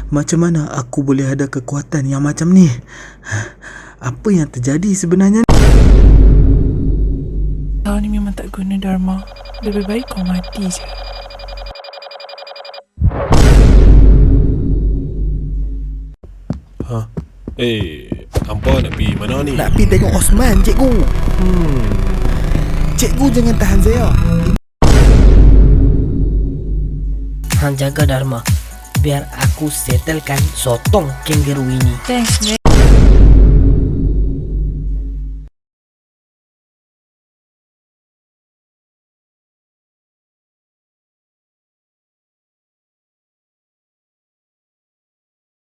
Macam mana aku boleh ada kekuatan yang macam ni? Apa yang terjadi sebenarnya? Kau ni memang tak guna, Dharma. Lebih baik kau mati je. Hampa nak pergi mana ni? Nak pergi tengok Osman, cikgu. Cikgu jangan tahan saya. Hang jaga Dharma, biar aku settlekan sotong kangaroo ini. Thanks, Nek.